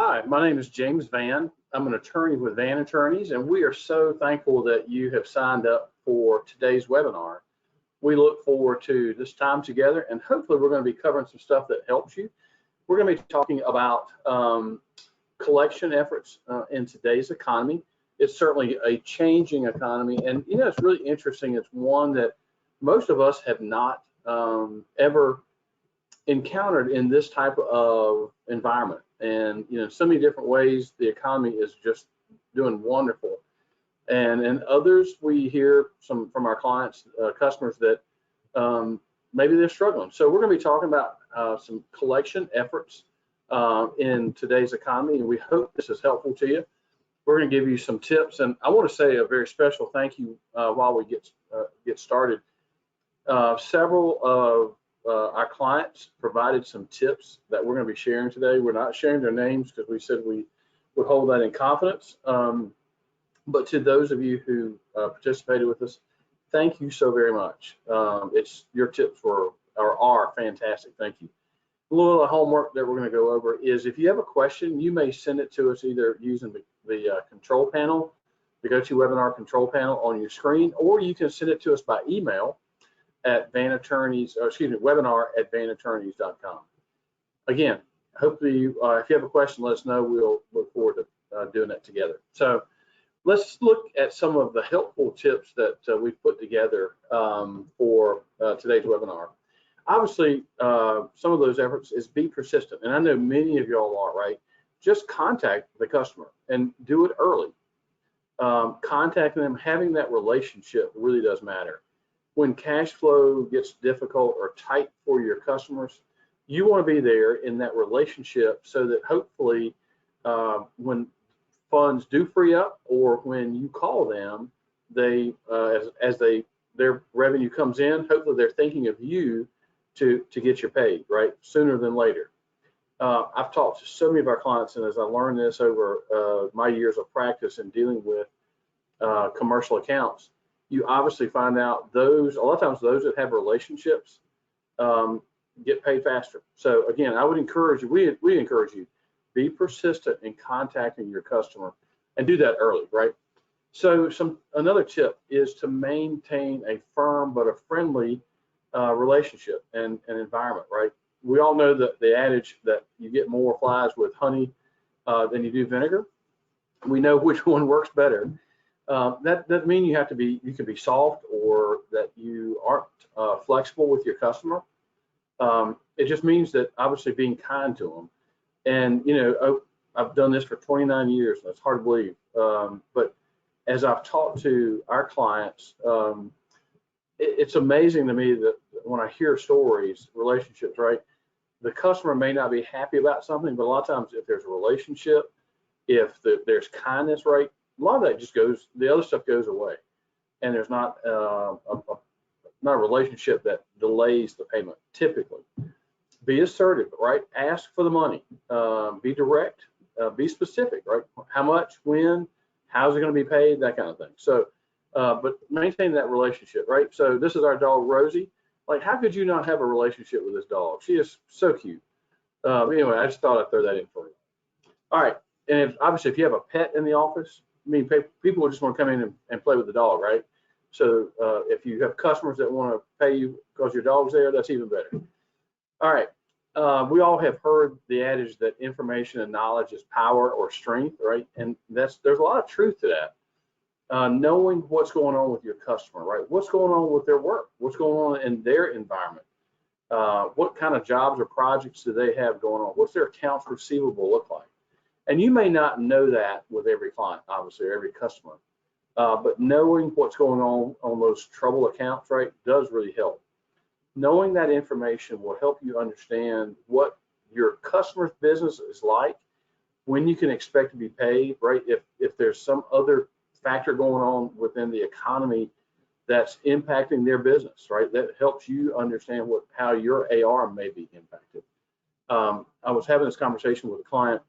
Hi, my name is James Vann. I'm an attorney with Vann Attorneys, and we are so thankful that you have signed up for today's webinar. We look forward to this time together, and hopefully we're going to be covering some stuff that helps you. We're going to be talking about collection efforts in today's economy. It's certainly a changing economy, and it's really interesting. It's one that most of us have not ever encountered in this type of environment. And so many different ways the economy is just doing wonderful, and in others we hear from our clients, customers, that maybe they're struggling. So we're going to be talking about some collection efforts in today's economy, and we hope this is helpful to you. We're going to give you some tips, and I want to say a very special thank you while we get started. Several of our clients provided some tips that we're going to be sharing today. We're not sharing their names because we said we would hold that in confidence. But to those of you who participated with us, thank you so very much. Your tips are fantastic. Thank you. A little homework that we're going to go over is, if you have a question, you may send it to us either using the control panel, the GoToWebinar control panel on your screen, or you can send it to us by email at webinar@vannattorneys.com. Again, hopefully, if you have a question, let us know. We'll look forward to doing that together. So let's look at some of the helpful tips that we've put together for today's webinar. Obviously, some of those efforts is be persistent, and I know many of y'all are, right? Just contact the customer and do it early. Contacting them, having that relationship really does matter. When cash flow gets difficult or tight for your customers, you want to be there in that relationship so that hopefully when funds do free up, or when you call them, they their revenue comes in, hopefully they're thinking of you to get you paid, right, sooner than later. I've talked to so many of our clients, and as I learned this over my years of practice in dealing with commercial accounts, you obviously find out a lot of times those that have relationships get paid faster. So again, I would encourage you, we encourage you, be persistent in contacting your customer, and do that early, right? So another tip is to maintain a firm but a friendly relationship and environment, right? We all know that the adage that you get more flies with honey than you do vinegar. We know which one works better. That doesn't mean you can be soft, or that you aren't flexible with your customer. It just means that obviously being kind to them. And I've done this for 29 years. That's hard to believe. But as I've talked to our clients, it's amazing to me that when I hear stories, relationships, right? The customer may not be happy about something, but a lot of times if there's a relationship, if there's kindness, right? A lot of that just goes, the other stuff goes away, and there's not a relationship that delays the payment. Typically, be assertive, right? Ask for the money. Be direct. Be specific, right? How much, when, how's it going to be paid, that kind of thing. So, but maintain that relationship, right? So this is our dog Rosie. Like, how could you not have a relationship with this dog? She is so cute. Anyway, I just thought I'd throw that in for you. All right, and obviously if you have a pet in the office, I mean, people just want to come in and play with the dog, right? So if you have customers that want to pay you because your dog's there, that's even better. All right. We all have heard the adage that information and knowledge is power or strength, right? And there's a lot of truth to that. Knowing what's going on with your customer, right? What's going on with their work? What's going on in their environment? What kind of jobs or projects do they have going on? What's their accounts receivable look like? And you may not know that with every client, obviously, or every customer, but knowing what's going on those trouble accounts, right, does really help. Knowing that information will help you understand what your customer's business is like, when you can expect to be paid, right? If there's some other factor going on within the economy that's impacting their business, right? That helps you understand how your AR may be impacted. I was having this conversation with a client.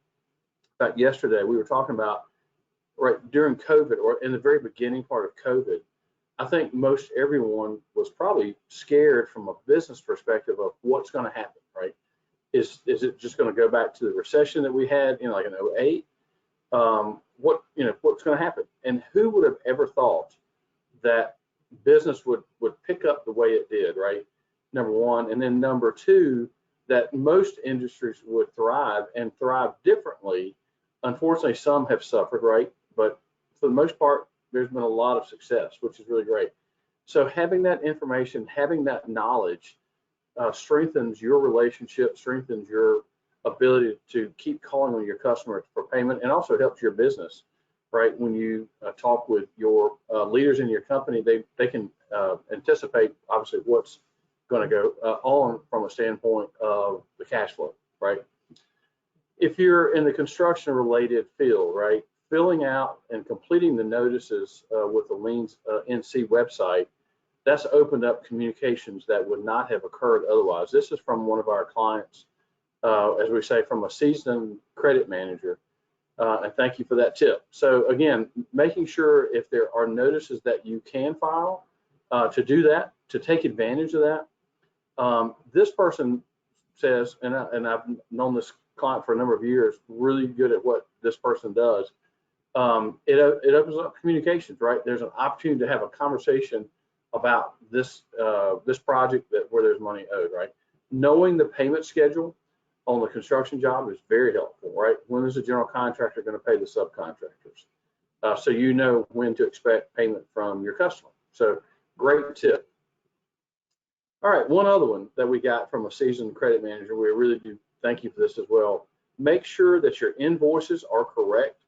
In fact, yesterday we were talking about, right, during COVID, or in the very beginning part of COVID, I think most everyone was probably scared from a business perspective of what's going to happen, right? Is it just going to go back to the recession that we had in like an '08? What's going to happen? And who would have ever thought that business would pick up the way it did, right? Number one, and then number two, that most industries would thrive and thrive differently. Unfortunately, some have suffered, right? But for the most part, there's been a lot of success, which is really great. So having that information, having that knowledge strengthens your relationship, strengthens your ability to keep calling on your customer for payment, and also helps your business, right? When you talk with your leaders in your company, they can anticipate obviously what's going to go on from a standpoint of the cash flow, right? If you're in the construction related field, right, filling out and completing the notices with the Liens NC website, that's opened up communications that would not have occurred otherwise. This is from one of our clients, as we say, from a seasoned credit manager. And thank you for that tip. So again, making sure if there are notices that you can file, to do that, to take advantage of that. This person says, and I've known this client for a number of years, really good at what this person does. It opens up communications, right? There's an opportunity to have a conversation about this project where there's money owed, right? Knowing the payment schedule on the construction job is very helpful, right? When is the general contractor going to pay the subcontractors? So you know when to expect payment from your customer. So great tip. All right, one other one that we got from a seasoned credit manager, we really do thank you for this as well. Make sure that your invoices are correct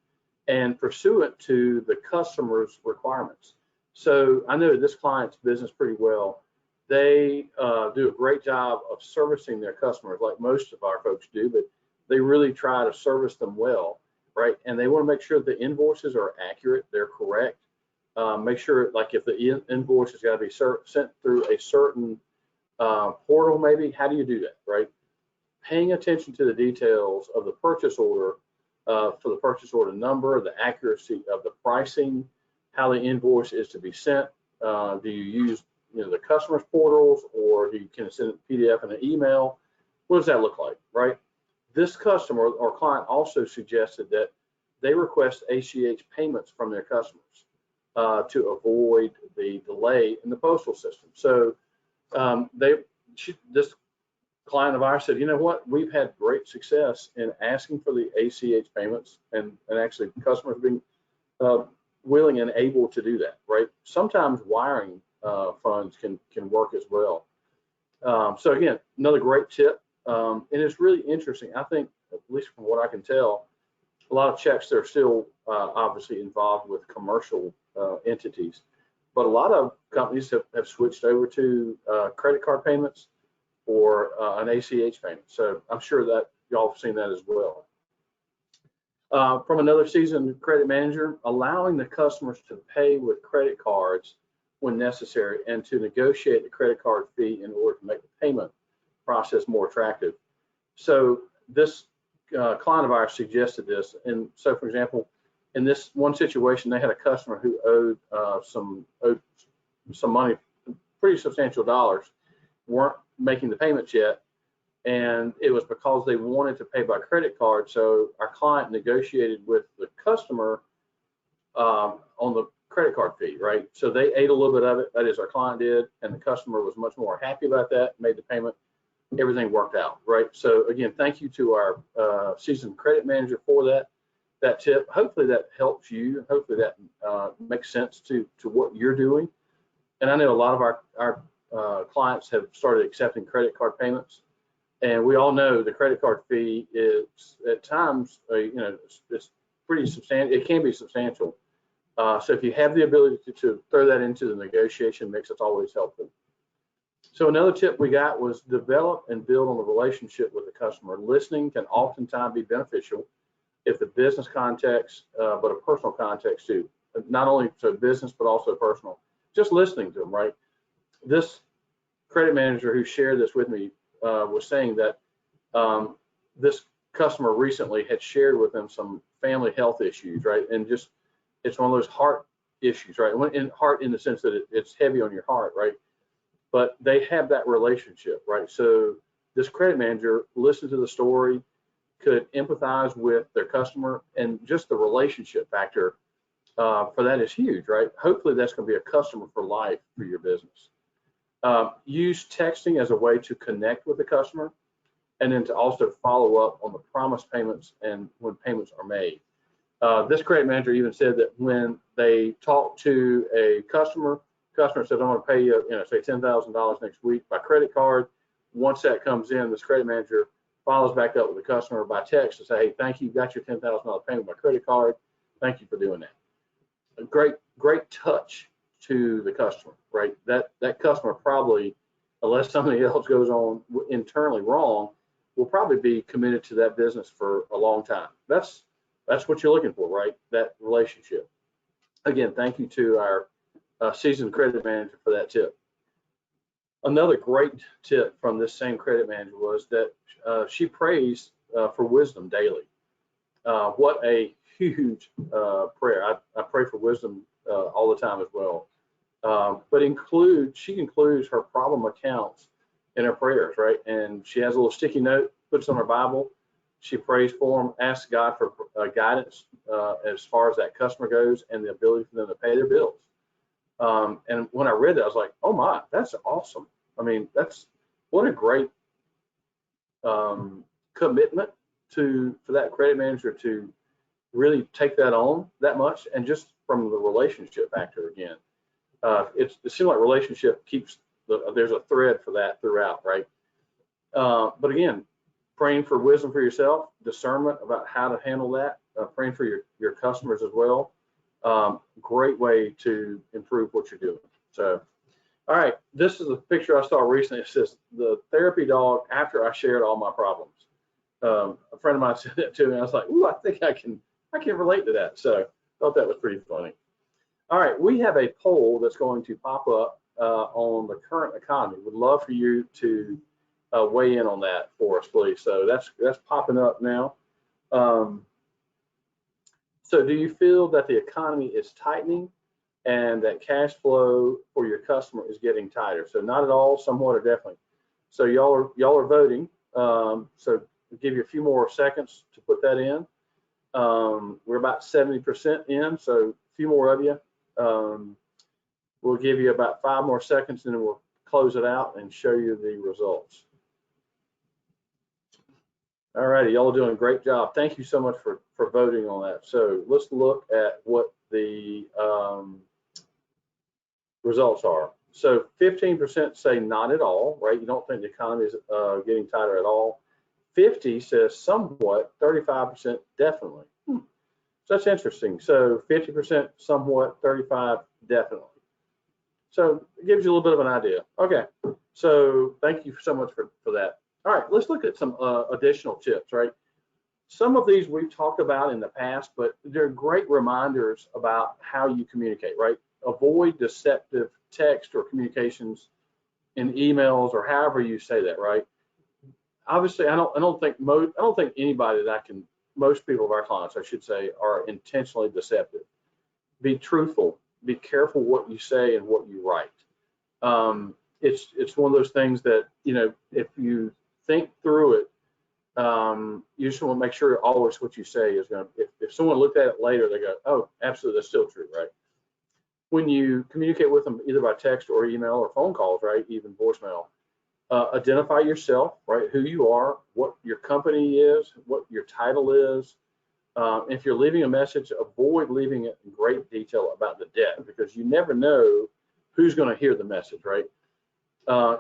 and pursuant to the customer's requirements. So I know this client's business pretty well. They do a great job of servicing their customers, like most of our folks do, but they really try to service them well, right? And they want to make sure the invoices are accurate, they're correct. Make sure, like if the invoice has got to be sent through a certain portal, maybe, how do you do that, right? Paying attention to the details of the purchase order, for the purchase order number, the accuracy of the pricing, how the invoice is to be sent. Do you use the customer's portals, or you can send it PDF and an email? What does that look like, right? This customer or client also suggested that they request ACH payments from their customers to avoid the delay in the postal system. So this client of ours said, you know what, we've had great success in asking for the ACH payments, and actually customers being willing and able to do that, right? Sometimes wiring funds can work as well. So again, another great tip, and it's really interesting. I think, at least from what I can tell, a lot of checks that are still obviously involved with commercial entities, but a lot of companies have switched over to credit card payments or an ACH payment. So I'm sure that y'all have seen that as well. From another seasoned credit manager, allowing the customers to pay with credit cards when necessary and to negotiate the credit card fee in order to make the payment process more attractive. So this client of ours suggested this. And so, for example, in this one situation, they had a customer who owed some money, pretty substantial dollars, weren't making the payments yet, and it was because they wanted to pay by credit card. So our client negotiated with the customer on the credit card fee, right? So they ate a little bit of it, that is, our client did, and the customer was much more happy about that, made the payment, everything worked out, right? So again, thank you to our seasoned credit manager for that tip. Hopefully that helps you. Hopefully that makes sense to what you're doing. And I know a lot of our clients have started accepting credit card payments, and we all know the credit card fee is at times, it's pretty substantial. It can be substantial. So if you have the ability to throw that into the negotiation mix, it's always helpful. So another tip we got was develop and build on the relationship with the customer. Listening can oftentimes be beneficial if the business context, but a personal context too. Not only so business, but also personal. Just listening to them, right? This credit manager who shared this with me was saying that this customer recently had shared with them some family health issues, right? And just, it's one of those heart issues, right? Heart in the sense that it's heavy on your heart, right? But they have that relationship, right? So this credit manager listened to the story, could empathize with their customer, and just the relationship factor for that is huge, right? Hopefully that's going to be a customer for life for your business. Use texting as a way to connect with the customer, and then to also follow up on the promised payments and when payments are made. This credit manager even said that when they talk to a customer says, I want to pay you, say $10,000 next week by credit card. Once that comes in, this credit manager follows back up with the customer by text to say, hey, thank you, got your $10,000 payment by credit card. Thank you for doing that. A great touch to the customer, right? That customer probably, unless something else goes on internally wrong, will probably be committed to that business for a long time. That's what you're looking for, right? That relationship. Again, thank you to our seasoned credit manager for that tip. Another great tip from this same credit manager was that she prays for wisdom daily. What a huge prayer. I pray for wisdom all the time as well. But she includes her problem accounts in her prayers, right? And she has a little sticky note, puts on her Bible. She prays for them, asks God for guidance as far as that customer goes and the ability for them to pay their bills. And when I read that, I was like, oh my, that's awesome. I mean, what a great commitment for that credit manager to really take that on that much. And just from the relationship factor again, it seems like relationship keeps there's a thread for that throughout, right? But again, praying for wisdom for yourself, discernment about how to handle that, praying for your customers as well. Great way to improve what you're doing. So, all right, this is a picture I saw recently. It says the therapy dog after I shared all my problems. A friend of mine said that to me. I was like, ooh, I think I can relate to that. So I thought that was pretty funny. All right, we have a poll that's going to pop up on the current economy. Would love for you to weigh in on that for us, please. So that's popping up now. So do you feel that the economy is tightening and that cash flow for your customer is getting tighter? So not at all, somewhat, or definitely. So y'all are voting. So we'll give you a few more seconds to put that in. We're about 70% in, so a few more of you. We'll give you about 5 more seconds, and then we'll close it out and show you the results. All righty, y'all are doing a great job. Thank you so much for voting on that. So let's look at what the results are. So 15% say not at all, right? You don't think the economy is getting tighter at all. 50 says somewhat, 35% definitely. So that's interesting. So 50% somewhat, 35 definitely. So it gives you a little bit of an idea. Okay, so thank you so much for that. All right, let's look at some additional tips, right? Some of these we've talked about in the past, but they're great reminders about how you communicate, right? Avoid deceptive text or communications in emails or however you say that, right? Obviously, I don't think anybody most people of our clients, I should say, are intentionally deceptive. Be truthful. Be careful what you say and what you write. It's one of those things that, if you think through it, you just want to make sure always what you say is going to, if someone looked at it later, they go, oh, absolutely, that's still true, right? When you communicate with them either by text or email or phone calls, right, even voicemail, identify yourself, right, who you are, what your company is, what your title is. If you're leaving a message, avoid leaving it in great detail about the debt, because you never know who's going to hear the message, right?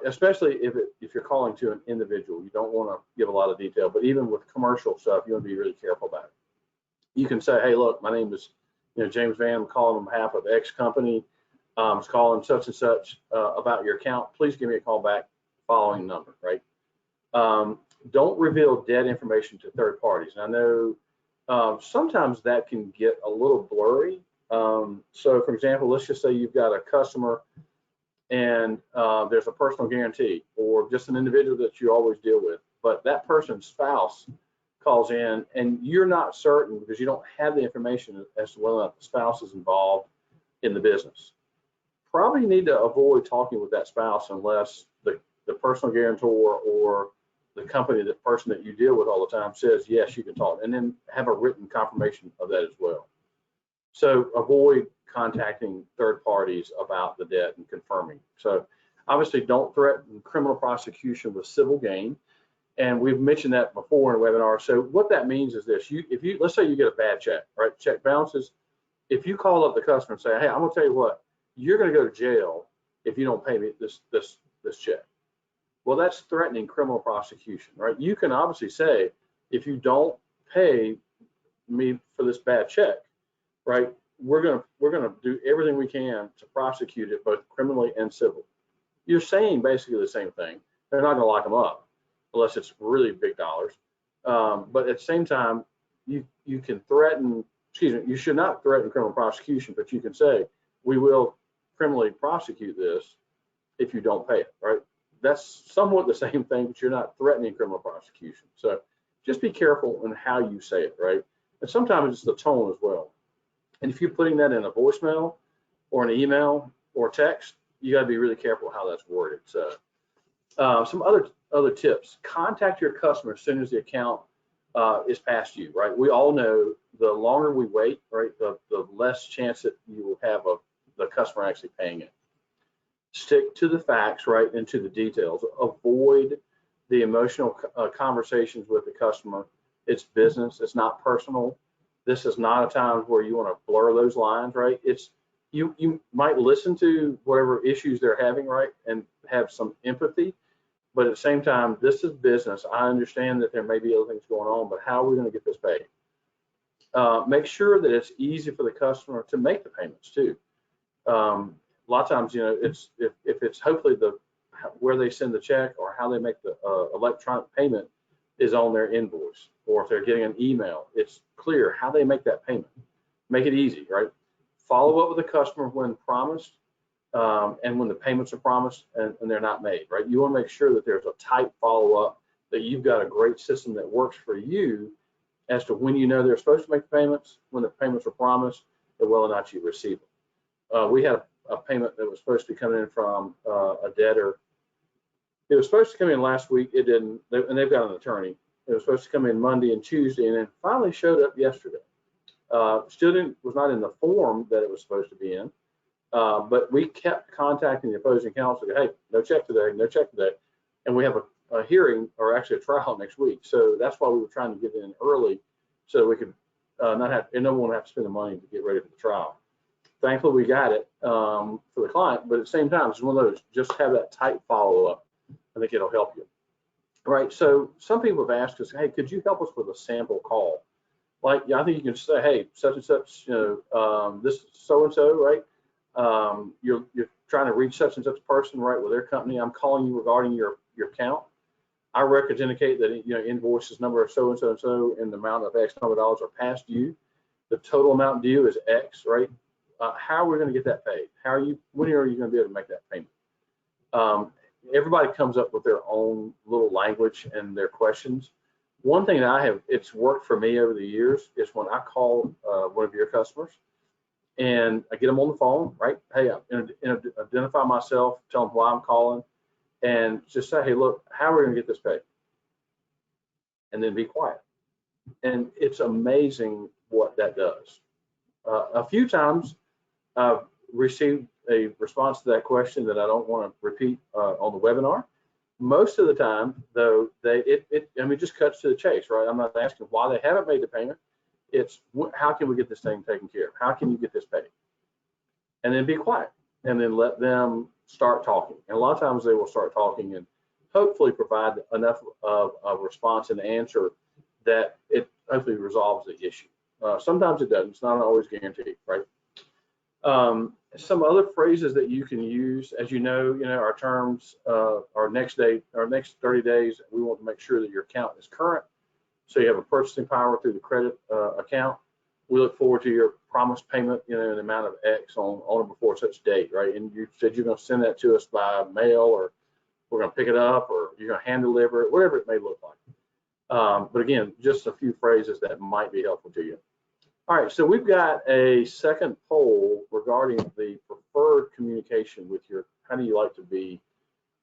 Especially if you're calling to an individual, you don't want to give a lot of detail. But even with commercial stuff, you want to be really careful about it. You can say, hey, look, my name is James Vann. I'm calling on behalf of X company. I was calling such and such about your account. Please give me a call back following number, right? Don't reveal debt information to third parties. And I know sometimes that can get a little blurry. So for example, let's just say you've got a customer and there's a personal guarantee or just an individual that you always deal with, but that person's spouse calls in and you're not certain because you don't have the information as to whether or not the spouse is involved in the business. Probably need to avoid talking with that spouse unless the personal guarantor or the company, the person that you deal with all the time says, yes, you can talk, and then have a written confirmation of that as well. So avoid contacting third parties about the debt and confirming. So obviously don't threaten criminal prosecution with civil gain. And we've mentioned that before in a webinar. So what that means is this: if you let's say you get a bad check, right? Check bounces. If you call up the customer and say, hey, I'm gonna tell you what, you're gonna go to jail if you don't pay me this check. Well, that's threatening criminal prosecution, right? You can obviously say, if you don't pay me for this bad check, right, we're gonna do everything we can to prosecute it both criminally and civil. You're saying basically the same thing. They're not gonna lock them up unless it's really big dollars. But at the same time, you can threaten. You should not threaten criminal prosecution, but you can say, we will criminally prosecute this if you don't pay it, right? That's somewhat the same thing, but you're not threatening criminal prosecution. So just be careful in how you say it, right? And sometimes it's the tone as well. And if you're putting that in a voicemail or an email or text, you got to be really careful how that's worded. So some other tips: contact your customer as soon as the account is past due, right? We all know the longer we wait, right, the less chance that you will have of the customer actually paying it. Stick to the facts, right, and to the details. Avoid the emotional conversations with the customer. It's business. It's not personal. This is not a time where you want to blur those lines, right? It's you might listen to whatever issues they're having, right, and have some empathy. But at the same time, this is business. I understand that there may be other things going on, but how are we going to get this paid? Make sure that it's easy for the customer to make the payments too. A lot of times, you know, it's if it's hopefully where they send the check or how they make the electronic payment is on their invoice, or if they're getting an email, it's clear how they make that payment. Make it easy, right? Follow up with the customer when promised. And when the payments are promised and they're not made, right? You want to make sure that there's a tight follow-up, that you've got a great system that works for you as to when you know they're supposed to make the payments, when the payments are promised, and whether or not you receive them. We had a payment that was supposed to be coming in from a debtor. It was supposed to come in last week. It didn't, and they've got an attorney. It was supposed to come in Monday and Tuesday, and then finally showed up yesterday. Still was not in the form that it was supposed to be in. But we kept contacting the opposing counsel. Hey, no check today, no check today. And we have a hearing, or actually a trial next week. So that's why we were trying to get in early so that we could not have, and no one would have to spend the money to get ready for the trial. Thankfully, we got it for the client, but at the same time, it's one of those, just have that tight follow-up. I think it'll help you. All right, so some people have asked us, hey, could you help us with a sample call? Like, yeah, I think you can say, hey, such and such, you know, this so-and-so, right? You're trying to reach such and such person, right, with their company. I'm calling you regarding your account. Our records indicate that, you know, invoices number of so and so and so and the amount of X number of dollars are past due. The total amount due is X, right? How are we going to get that paid? When are you going to be able to make that payment? Everybody comes up with their own little language and their questions. One thing that it's worked for me over the years is when I call one of your customers and I get them on the phone, right? Hey, identify myself, tell them why I'm calling, and just say, hey, look, how are we going to get this paid? And then be quiet. And it's amazing what that does. A few times I've received a response to that question that I don't want to repeat on the webinar. Most of the time, though, it just cuts to the chase, right? I'm not asking why they haven't made the payment. It's how can we get this thing taken care of? How can you get this paid? And then be quiet, and then let them start talking. And a lot of times they will start talking and hopefully provide enough of a response and answer that it hopefully resolves the issue. Sometimes it doesn't. It's not always guaranteed, right? Some other phrases that you can use, as you know, our terms, our next 30 days, we want to make sure that your account is current. So you have a purchasing power through the credit account. We look forward to your promised payment, in an amount of X on or before such date, right? And you said you're going to send that to us by mail, or we're going to pick it up, or you're going to hand deliver it, whatever it may look like. But again, just a few phrases that might be helpful to you. All right, so we've got a second poll regarding the preferred communication with how do you like to be,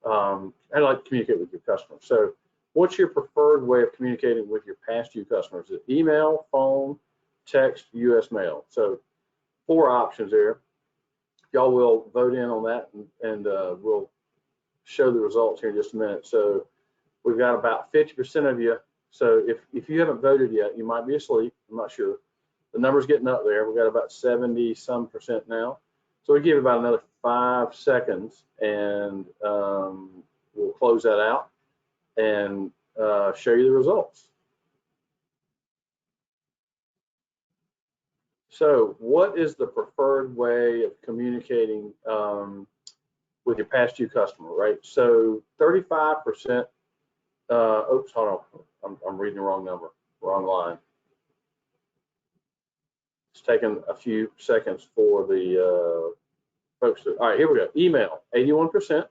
how do you like to communicate with your customers? So What's your preferred way of communicating with your past due customers? Is it email, phone, text, US mail? So 4 options there. Y'all will vote in on that, and we'll show the results here in just a minute. So we've got about 50% of you. So if you haven't voted yet, you might be asleep. I'm not sure. The number's getting up there. We've got about 70-some% now. So we give about another 5 seconds, and we'll close that out and show you the results. So what is the preferred way of communicating with your past due customer, right? So 35%, oops, hold on, I'm reading the wrong number, wrong line. It's taking a few seconds for the folks to, all right, here we go. Email, 81%,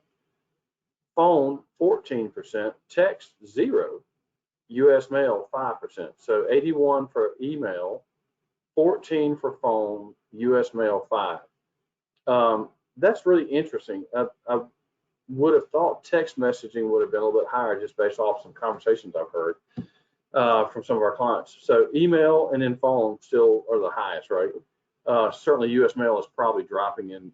phone, 14%, text, 0, US mail, 5%. So 81 for email, 14 for phone, US mail, 5. That's really interesting. I would have thought text messaging would have been a little bit higher just based off some conversations I've heard from some of our clients. So email and then phone still are the highest, right? Certainly US mail is probably dropping in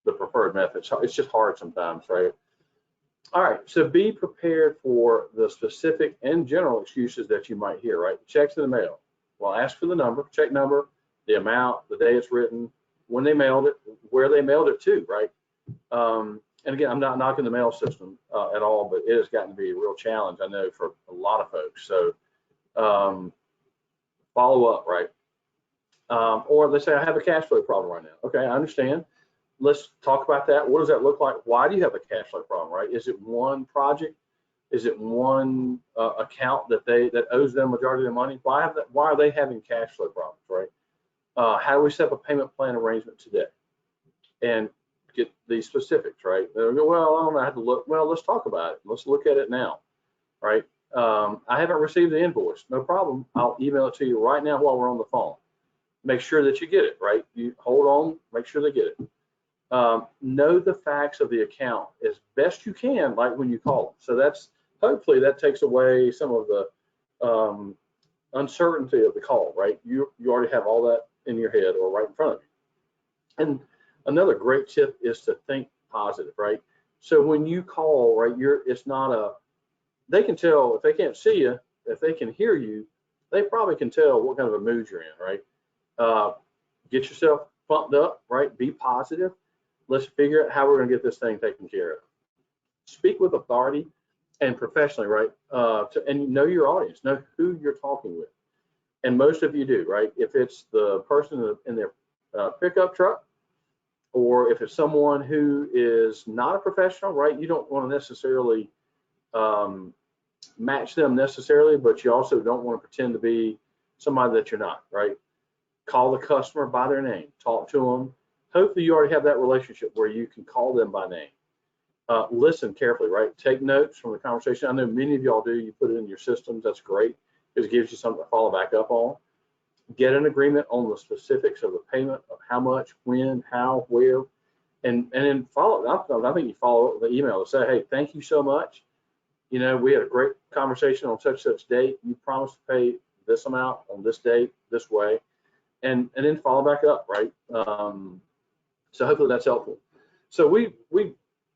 the preferred method. So it's just hard sometimes, right? All right, so be prepared for the specific and general excuses that you might hear, right? Checks in the mail. Well, ask for the number, check number, the amount, the day it's written, when they mailed it, where they mailed it to, right? And again, I'm not knocking the mail system at all, but it has gotten to be a real challenge, I know, for a lot of folks. So follow up, right? Or let's say I have a cash flow problem right now. Okay, I understand. Let's talk about that. What does that look like? Why do you have a cash flow problem, right? Is it one project? Is it one account that owes them majority of their money? Why are they having cash flow problems, right? How do we set up a payment plan arrangement today? And get the specifics, right? They'll go, well, I don't know, I have to look. Well, let's talk about it. Let's look at it now, right? I haven't received the invoice. No problem. I'll email it to you right now while we're on the phone. Make sure that you get it, right? You hold on, make sure they get it. Know the facts of the account as best you can, like when you call them. So that's, hopefully that takes away some of the uncertainty of the call, right? You already have all that in your head or right in front of you. And another great tip is to think positive, right? So when you call, right, it's not they can tell if they can't see you, if they can hear you, they probably can tell what kind of a mood you're in, right? Get yourself pumped up, right? Be positive. Let's figure out how we're going to get this thing taken care of. Speak with authority and professionally, right? And know your audience, know who you're talking with. And most of you do, right? If it's the person in their pickup truck, or if it's someone who is not a professional, right? You don't want to necessarily match them necessarily, but you also don't want to pretend to be somebody that you're not, right? Call the customer by their name, talk to them. Hopefully you already have that relationship where you can call them by name. Listen carefully, right? Take notes from the conversation. I know many of y'all do. You put it in your systems. That's great because it gives you something to follow back up on. Get an agreement on the specifics of the payment, of how much, when, how, where, and then follow. I think you follow up with the email to say, hey, thank you so much. You know, we had a great conversation on such date. You promised to pay this amount on this date, this way, and then follow back up, right? So hopefully that's helpful. So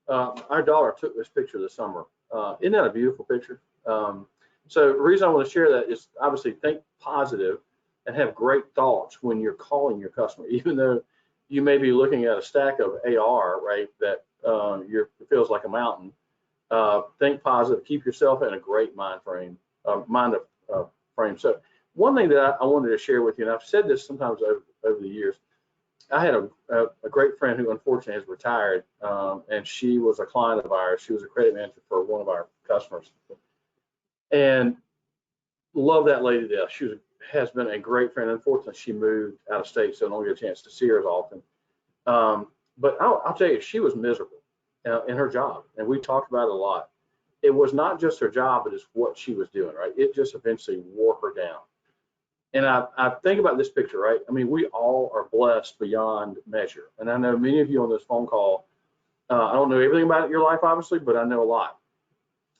our daughter took this picture this summer. Isn't that a beautiful picture? So the reason I want to share that is obviously think positive and have great thoughts when you're calling your customer, even though you may be looking at a stack of AR, right, that it feels like a mountain. Think positive, keep yourself in a great mind frame. So one thing that I wanted to share with you, and I've said this sometimes over the years, I had a great friend who unfortunately has retired, and she was a client of ours. She was a credit manager for one of our customers, and love that lady to death. She has been a great friend. Unfortunately, she moved out of state, so I don't get a chance to see her as often. But I'll tell you, she was miserable in her job, and we talked about it a lot. It was not just her job, but it's what she was doing, right? It just eventually wore her down. And I think about this picture, right? I mean, we all are blessed beyond measure. And I know many of you on this phone call I don't know everything about your life, obviously, but I know a lot.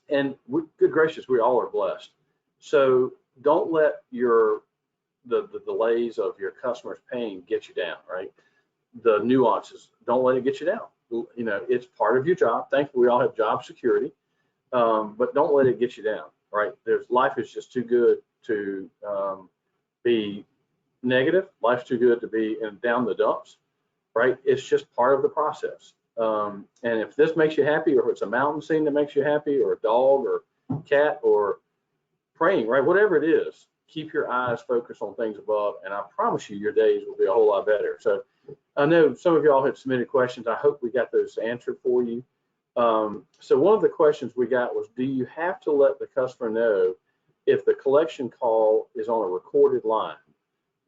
And good gracious, we all are blessed. So don't let the delays of your customers paying get you down, right? The nuances, don't let it get you down. You know, it's part of your job. Thankfully, we all have job security, but don't let it get you down, right? Life is just too good to be negative. Life's too good to be down the dumps, right? It's just part of the process. And if this makes you happy, or if it's a mountain scene that makes you happy, or a dog or cat or praying, right? Whatever it is, keep your eyes focused on things above, and I promise you your days will be a whole lot better. So I know some of y'all had submitted questions. I hope we got those answered for you. So one of the questions we got was, do you have to let the customer know if the collection call is on a recorded line?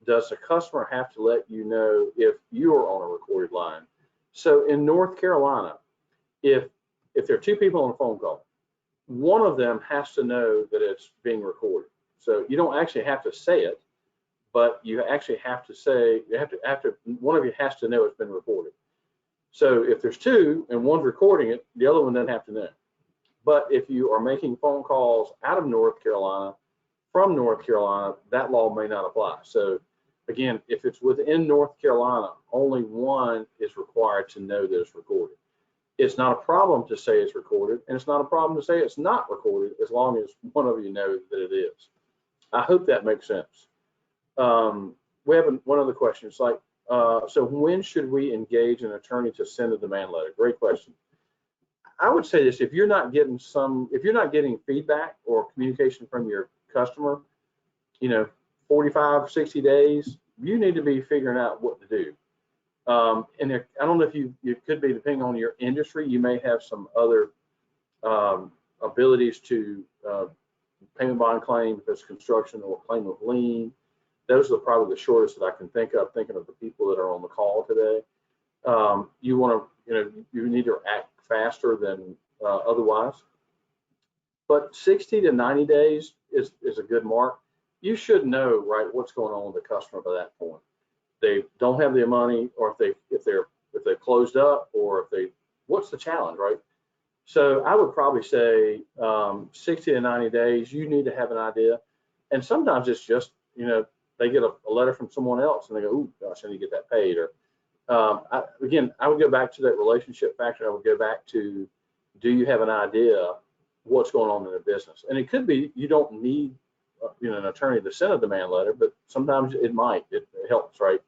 Does the customer have to let you know if you are on a recorded line? So in North Carolina, if there are two people on a phone call, one of them has to know that it's being recorded. So you don't actually have to say it, but you actually have to say, one of you has to know it's been recorded. So if there's two and one's recording it, the other one doesn't have to know. But if you are making phone calls out of North Carolina, from North Carolina, that law may not apply. So again, if it's within North Carolina, only one is required to know that it's recorded. It's not a problem to say it's recorded, and it's not a problem to say it's not recorded, as long as one of you knows that it is. I hope that makes sense. We have one other question. It's like, so when should we engage an attorney to send a demand letter? Great question. I would say this: if you're not getting feedback or communication from your customer, 45, 60 days, you need to be figuring out what to do. And I don't know if you could be, depending on your industry, you may have some other abilities to payment bond claim if it's construction, or claim of lien. Those are probably the shortest that I can think of, thinking of the people that are on the call today. You need to act faster than otherwise. But 60 to 90 days is a good mark. You should know, right, what's going on with the customer by that point. They don't have their money, or if they've closed up, or what's the challenge, right? So I would probably say 60 to 90 days, you need to have an idea. And sometimes it's just, they get a letter from someone else and they go, "Ooh, gosh, I need to get that paid." Or I would go back to that relationship factor. I would go back to, do you have an idea what's going on in their business? And it could be you don't need an attorney to send a demand letter, but sometimes it might. It helps, right?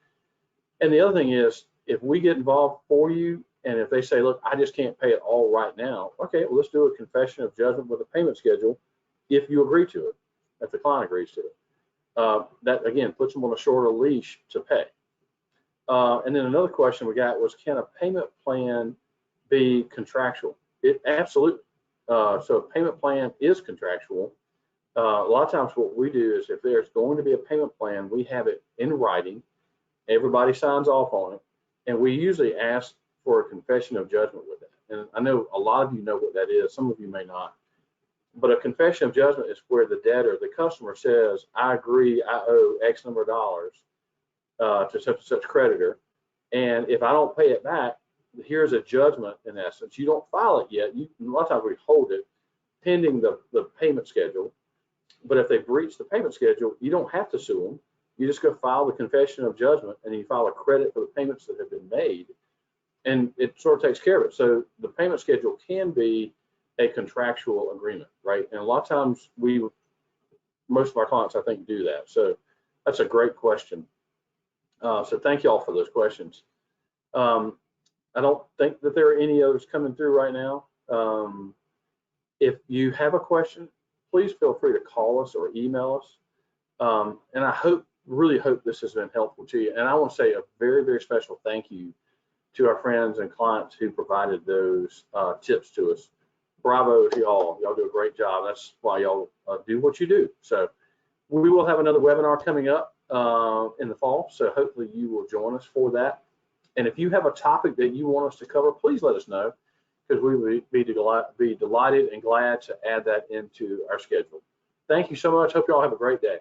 And the other thing is, if we get involved for you, and if they say, "Look, I just can't pay it all right now," okay, well, let's do a confession of judgment with a payment schedule if you agree to it, if the client agrees to it. That, again, puts them on a shorter leash to pay. And then another question we got was, can a payment plan be contractual? It absolutely. So a payment plan is contractual. A lot of times what we do is, if there's going to be a payment plan, we have it in writing. Everybody signs off on it. And we usually ask for a confession of judgment with that. And I know a lot of you know what that is. Some of you may not. But a confession of judgment is where the debtor, the customer, says, "I agree, I owe X number of dollars to such and such creditor. And if I don't pay it back, here's a judgment," in essence. You don't file it yet. A lot of times we hold it pending the payment schedule. But if they breach the payment schedule, you don't have to sue them. You just go file the confession of judgment, and you file a credit for the payments that have been made. And it sort of takes care of it. So the payment schedule can be a contractual agreement, right? And a lot of times most of our clients, I think, do that. So that's a great question. So thank you all for those questions. I don't think that there are any others coming through right now. If you have a question, please feel free to call us or email us. And I really hope this has been helpful to you. And I want to say a very, very special thank you to our friends and clients who provided those tips to us. Bravo to y'all. Y'all do a great job. That's why y'all do what you do. So we will have another webinar coming up in the fall. So hopefully you will join us for that. And if you have a topic that you want us to cover, please let us know, because we would be delighted and glad to add that into our schedule. Thank you so much. Hope you all have a great day.